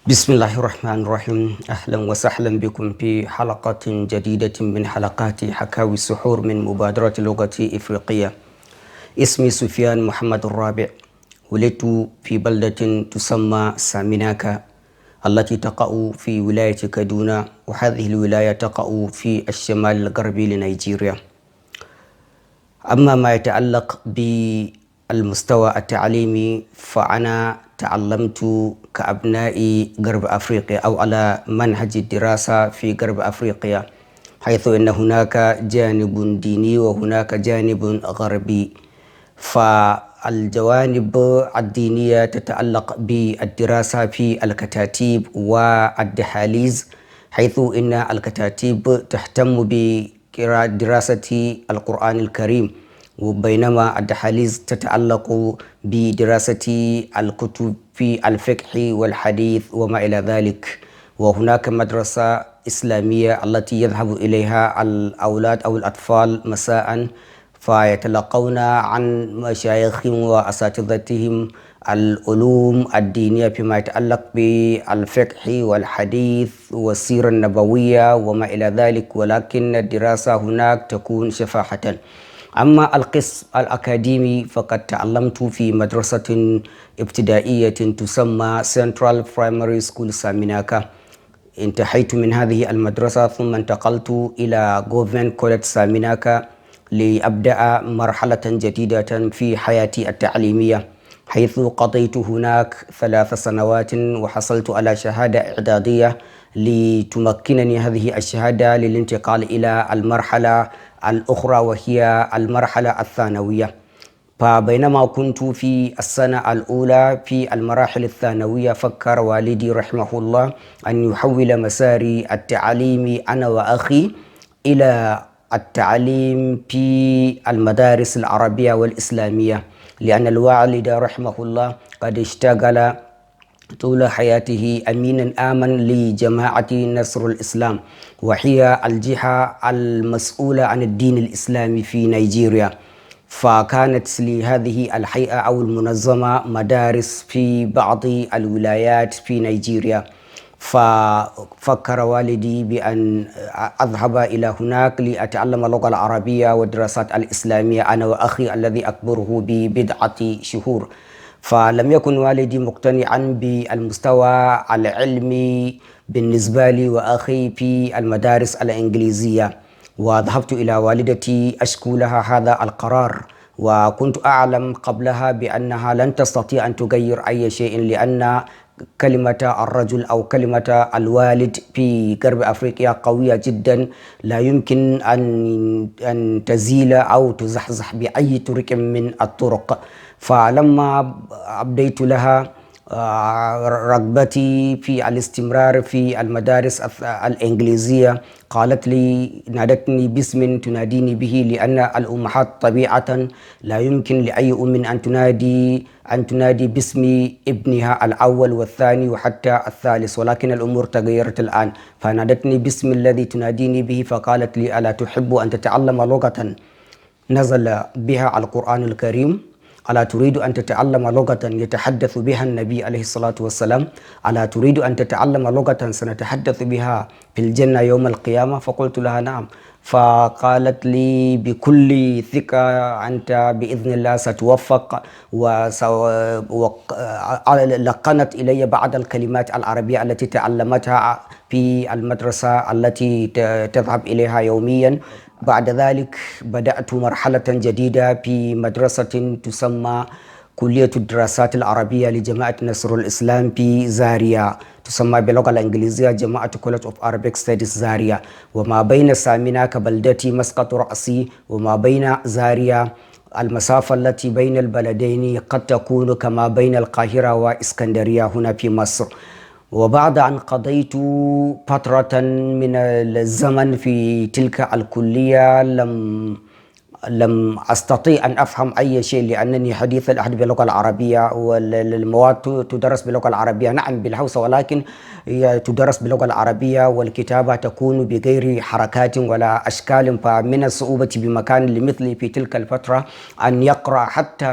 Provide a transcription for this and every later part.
بسم الله الرحمن الرحيم. أهلا وسهلا بكم في حلقة جديدة من حلقات حكاوي السحور من مبادرة لغة إفريقية. اسمي سفيان محمد الرابع. ولدت في بلدة تسمى ساميناكا التي تقع في ولاية كادونا، وهذه الولاية تقع في الشمال الغربي لنيجيريا. أما ما يتعلق بالمستوى التعليمي فأنا تعلمت كأبناء غرب أفريقيا أو على منهج الدراسة في غرب أفريقيا، حيث أن هناك جانب ديني وهناك جانب غربي. فالجوانب الدينية تتعلق بالدراسة في الكتاتيب والدحاليز، حيث أن الكتاتيب تهتم بدراسة القرآن الكريم، وبينما الدحاليز تتعلق بدراسة الكتب في الفقه والحديث وما إلى ذلك. وهناك مدرسة إسلامية التي يذهب إليها الأولاد أو الأطفال مساء، فيتلقون عن مشايخهم وأساتذتهم العلوم الدينية فيما يتعلق بالفقه والحديث والسيرة النبوية وما إلى ذلك، ولكن الدراسة هناك تكون شفاهة. أما القسم الأكاديمي فقد تعلمت في مدرسة ابتدائية تسمى Central Primary School ساميناكا. انتهيت من هذه المدرسة ثم انتقلت إلى Government College ساميناكا لأبدأ مرحلة جديدة في حياتي التعليمية، حيث قضيت هناك 3 سنوات وحصلت على شهادة إعدادية لتمكنني هذه الشهادة للانتقال إلى المرحلة الأخرى وهي المرحلة الثانوية. فبينما كنت في السنة الأولى في المراحل الثانوية فكر والدي رحمه الله أن يحول مساري التعليمي أنا وأخي إلى التعليم في المدارس العربية والإسلامية، لأن الوالد رحمه الله قد اشتغل طول حياته أمينا آمن لجماعة نصر الإسلام، وهي الجهة المسؤولة عن الدين الإسلامي في نيجيريا. فكانت لهذه الهيئة أو المنظمة مدارس في بعض الولايات في نيجيريا، ففكر والدي بأن أذهب إلى هناك لأتعلم اللغة العربية والدراسات الإسلامية أنا وأخي الذي أكبره ب1 شهور. فلم يكن والدي مقتنعا بالمستوى العلمي بالنسبة لي وأخي في المدارس الإنجليزية، وذهبت إلى والدتي أشكو لها هذا القرار، وكنت أعلم قبلها بأنها لن تستطيع أن تغير أي شيء، لأن كلمة الرجل أو كلمة الوالد في غرب أفريقيا قوية جدا، لا يمكن أن تزيل أو تزحزح بأي طرق من الطرق. فلما أبديت لها رغبتي في الاستمرار في المدارس الإنجليزية، قالت لي نادتني باسم تناديني به، لأن الأمهات طبيعة لا يمكن لأي أم أن تنادي باسم ابنها الأول والثاني وحتى الثالث، ولكن الأمور تغيرت الآن. فنادتني باسم الذي تناديني به، فقالت لي ألا تحب أن تتعلم لغة نزل بها القرآن الكريم؟ ألا تريد أن تتعلم لغة يتحدث بها النبي عليه الصلاة والسلام؟ ألا تريد أن تتعلم لغة سنتحدث بها في الجنة يوم القيامة؟ فقلت لها نعم. فقالت لي بكل ثقة أنت بإذن الله ستوفق، ولقنت إلي بعض الكلمات العربية التي تعلمتها في المدرسة التي تذهب إليها يوميا. بعد ذلك بدأت مرحلة جديدة في مدرسة تسمى كلية الدراسات العربية لجماعة نصر الإسلام في زاريا، تسمى باللغة الإنجليزية جماعة College of Arabic Studies زاريا. وما بين ساميناكا بلدتي مسقط رأسي وما بين زاريا المسافة التي بين البلدين قد تكون كما بين القاهرة وإسكندرية هنا في مصر. وبعد أن قضيت فترة من الزمن في تلك الكلية لم أستطيع أن أفهم أي شيء لأنني حديث العهد باللغة العربية، والمواد تدرس باللغة العربية، نعم بالهوسة، ولكن هي تدرس باللغة العربية، والكتابة تكون بغير حركات ولا أشكال. فمن الصعوبة بمكان لمثلي في تلك الفترة أن يقرأ. حتى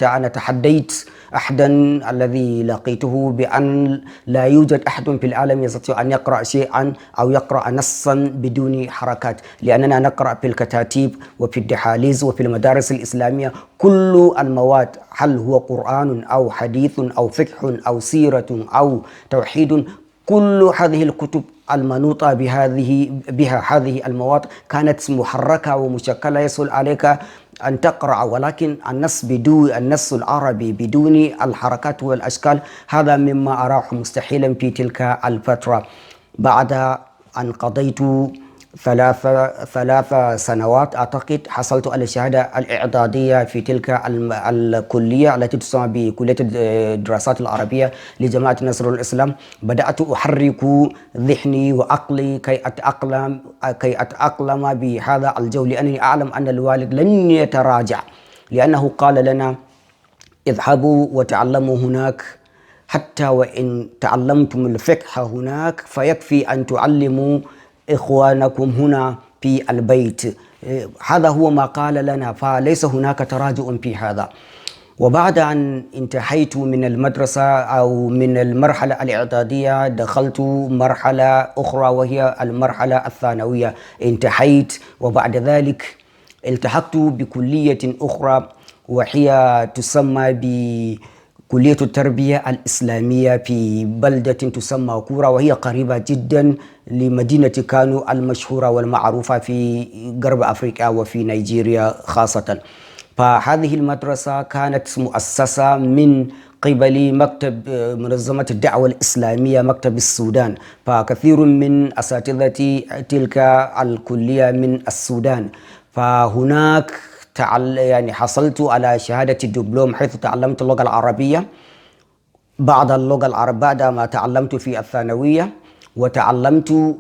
أنا تحديت أحدا الذي لقيته بأن لا يوجد أحد في العالم يستطيع أن يقرأ شيئا أو يقرأ نصا بدون حركات، لأننا نقرأ في الكتاتيب وفي الدحاليز وفي المدارس الإسلامية كل المواد، هل هو قرآن أو حديث أو فقه أو سيرة أو توحيد، كل هذه الكتب المنوطة بها هذه المواد كانت محركة ومشكلة، يسهل عليك أن تقرأ، ولكن النص العربي بدون الحركات والأشكال هذا مما أراه مستحيلا في تلك الفترة. بعد أن قضيت ثلاث سنوات أعتقد حصلت على الشهادة الإعدادية في تلك الكلية التي تسمى بكلية الدراسات العربية لجماعة نصر الإسلام. بدأت أحرك ذهني وعقلي كي أتأقلم بهذا الجو، لأنني أعلم أن الوالد لن يتراجع، لأنه قال لنا اذهبوا وتعلموا هناك، حتى وإن تعلمتم الفقه هناك فيكفي أن تعلموا إخوانكم هنا في البيت. هذا هو ما قال لنا، فليس هناك تراجع في هذا. وبعد أن انتهيت من المدرسة أو من المرحلة الإعدادية دخلت مرحلة أخرى وهي المرحلة الثانوية، انتهيت، وبعد ذلك التحقت بكلية أخرى وهي تسمى كلية التربية الإسلامية في بلدة تسمى كورة، وهي قريبة جدا لمدينة كانو المشهورة والمعروفة في غرب أفريقيا وفي نيجيريا خاصة. فهذه المدرسة كانت مؤسسة من قبل مكتب منظمة الدعوة الإسلامية مكتب السودان، فكثير من أساتذة تلك الكلية من السودان. فهناك حصلت على شهادة الدبلوم حيث تعلمت اللغة العربية بعد ما تعلمت في الثانوية، وتعلمت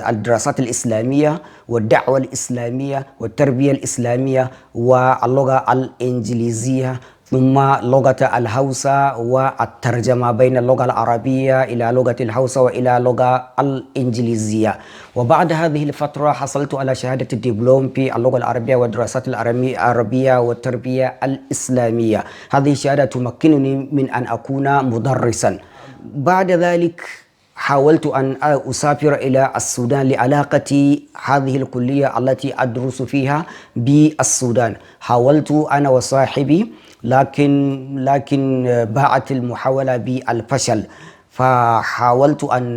الدراسات الإسلامية والدعوة الإسلامية والتربية الإسلامية واللغة الإنجليزية، ثم لغة الهوسة والترجمة بين اللغة العربية إلى لغة الهوسة وإلى اللغة الإنجليزية. وبعد هذه الفترة حصلت على شهادة الدبلوم في اللغة العربية والدراسات العربية والتربية الإسلامية. هذه الشهادة تمكنني من أن أكون مدرسا. بعد ذلك حاولت أن أسافر إلى السودان لعلاقة هذه الكلية التي أدرس فيها بالسودان. حاولت أنا وصاحبي، لكن باءت المحاولة بالفشل، فحاولت أن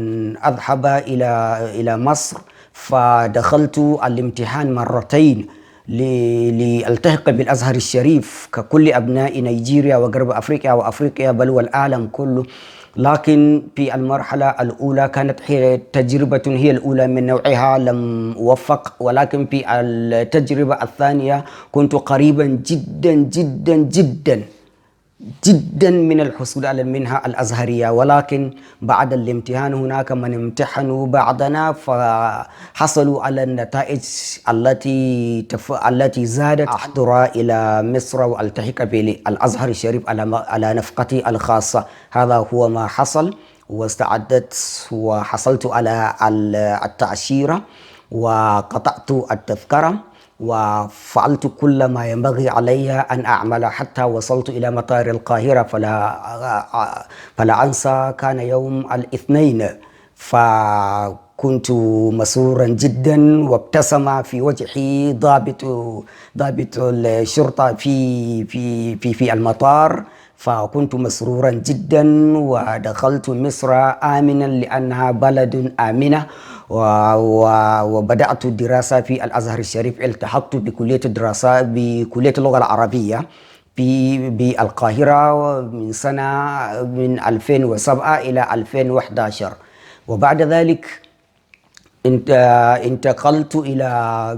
أذهب إلى مصر، فدخلت الامتحان مرتين لألتحق بالأزهر الشريف ككل أبناء نيجيريا وغرب أفريقيا وأفريقيا بل والعالم كله. لكن في المرحلة الأولى كانت هي تجربة هي الأولى من نوعها، لم أوفق، ولكن في التجربة الثانية كنت قريبا جدا جدا جدا جدا من الحصول على المنحة الأزهرية، ولكن بعد الامتحان هناك من امتحنوا بعدنا فحصلوا على النتائج التي زادت أحضر إلى مصر والتحق بالأزهر الشريف على نفقتي الخاصة. هذا هو ما حصل، واستعدت وحصلت على التأشيرة وقطعت التذكرة وفعلت كل ما ينبغي علي أن أعمل حتى وصلت إلى مطار القاهرة. فلا أنسى كان يوم الاثنين، فكنت مسرورا جدا وابتسم في وجهي ضابط الشرطة في المطار، فكنت مسرورا جدا ودخلت مصر آمنا لأنها بلد آمنة. وبدأت الدراسة في الأزهر الشريف. التحقت بكلية اللغة العربية بالقاهرة من 2007 إلى 2011. وبعد ذلك انتقلت إلى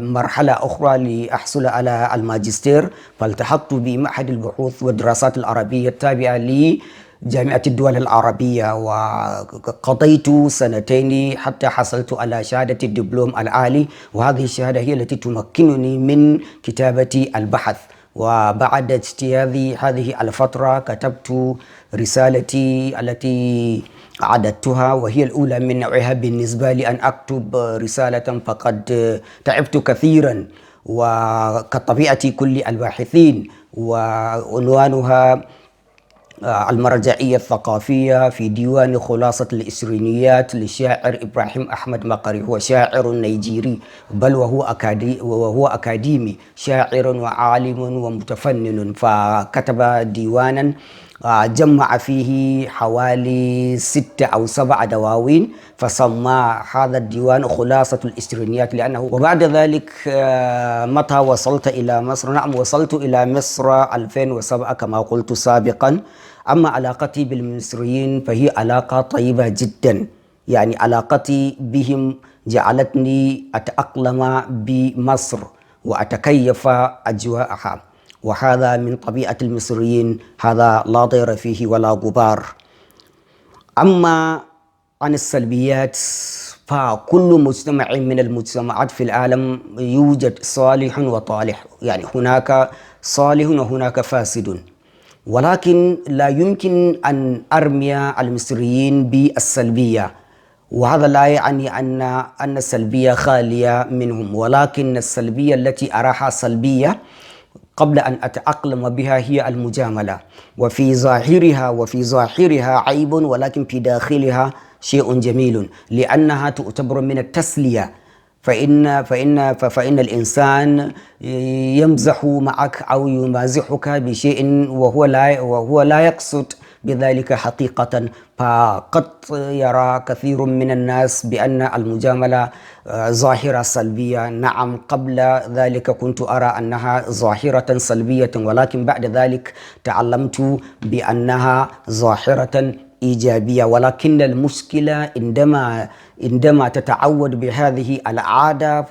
مرحلة أخرى لأحصل على الماجستير، فالتحقت بمعهد البحوث والدراسات العربية التابعة جامعة الدول العربية، وقضيت سنتين حتى حصلت على شهادة الدبلوم العالي، وهذه الشهادة هي التي تمكنني من كتابة البحث. وبعد اجتياز هذه الفترة كتبت رسالتي التي أعددتها، وهي الأولى من نوعها بالنسبة لي أن أكتب رسالة، فقد تعبت كثيرا وكطبيعة كل الباحثين. وعنوانها المرجعية الثقافية في ديوان خلاصة الإسرينيات للشاعر إبراهيم أحمد مقري. هو شاعر نيجيري، بل وهو أكاديمي، شاعر وعالم ومتفنن. فكتب ديوانا جمع فيه حوالي 6 أو 7 دواوين، فسمى هذا الديوان خلاصة الإسرينيات لأنه. وبعد ذلك متى وصلت إلى مصر؟ نعم، وصلت إلى مصر 2007 كما قلت سابقا. أما علاقتي بالمصريين فهي علاقة طيبة جدا، يعني علاقتي بهم جعلتني أتأقلم بمصر وأتكيف أجواءها، وهذا من طبيعة المصريين، هذا لا ضير فيه ولا غبار. أما عن السلبيات، فكل مجتمع من المجتمعات في العالم يوجد صالح وطالح، يعني هناك صالح وهناك فاسد، ولكن لا يمكن أن أرمي المصريين بالسلبية. وهذا لا يعني أن السلبية خالية منهم، ولكن السلبية التي أراها سلبية قبل أن أتأقلم بها هي المجاملة، وفي ظاهرها عيب، ولكن في داخلها شيء جميل، لأنها تعتبر من التسلية. فإن الإنسان يمزح معك أو يمازحك بشيء وهو لا يقصد بذلك حقيقة. فقد يرى كثير من الناس بأن المجاملة ظاهرة سلبية. نعم، قبل ذلك كنت أرى أنها ظاهرة سلبية، ولكن بعد ذلك تعلمت بأنها ظاهرة إيجابية. ولكن المشكلة عندما تتعود بهذه العادة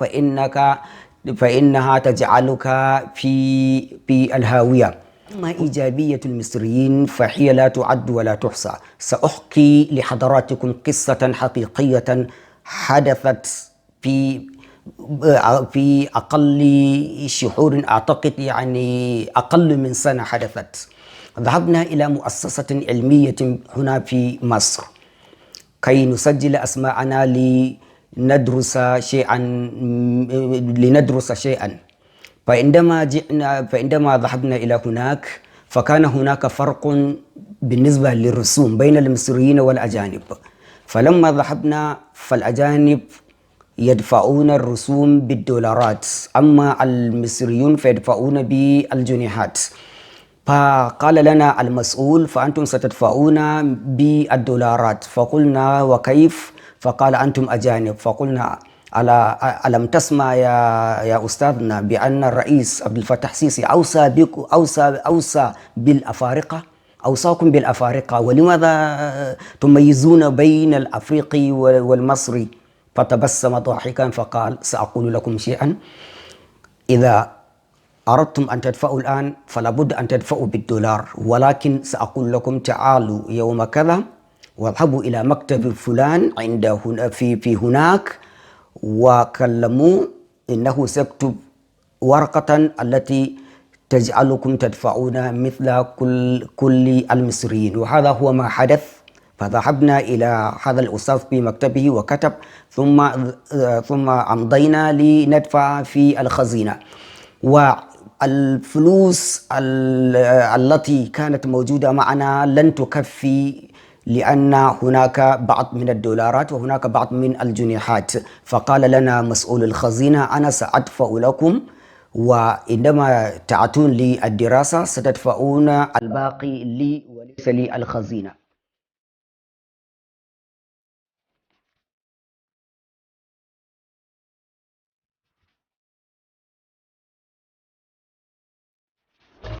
فإنها تجعلك في الهاوية. أما إيجابية المصريين فهي لا تعد ولا تحصى. سأحكي لحضراتكم قصة حقيقية حدثت في أقل شهور، أعتقد يعني أقل من سنة حدثت. ذهبنا إلى مؤسسة علمية هنا في مصر كي نسجل أسماءنا لندرس شيئا. فعندما ذهبنا إلى هناك فكان هناك فرق بالنسبة للرسوم بين المصريين والأجانب. فلما ذهبنا فالأجانب يدفعون الرسوم بالدولارات، أما المصريون فيدفعون بالجنيهات. فقال لنا المسؤول: فأنتم ستدفعون بالدولارات. فقلنا: وكيف؟ فقال: أنتم أجانب. فقلنا: ألم تسمع يا أستاذنا بأن الرئيس عبد الفتاح السيسي أوصى بالأفارقة؟ أوصاكم بالأفارقة، ولماذا تميزون بين الأفريقي والمصري؟ فتبسم ضاحكا فقال: سأقول لكم شيئا، إذا أردتم أن تدفعوا الآن فلا بد أن تدفعوا بالدولار، ولكن سأقول لكم: تعالوا يوم كذا واذهبوا إلى مكتب فلان في هناك وكلموه، إنه سيكتب ورقة التي تجعلكم تدفعون مثل كل المصريين. وهذا هو ما حدث. فذهبنا إلى هذا الأستاذ في مكتبه وكتب، ثم أمضينا لندفع في الخزينة. والفلوس التي كانت موجودة معنا لن تكفي، لأن هناك بعض من الدولارات وهناك بعض من الجنيهات. فقال لنا مسؤول الخزينة: أنا سأدفع لكم، وعندما تأتون للدراسة ستدفعون الباقي لي وليس لي الخزينة.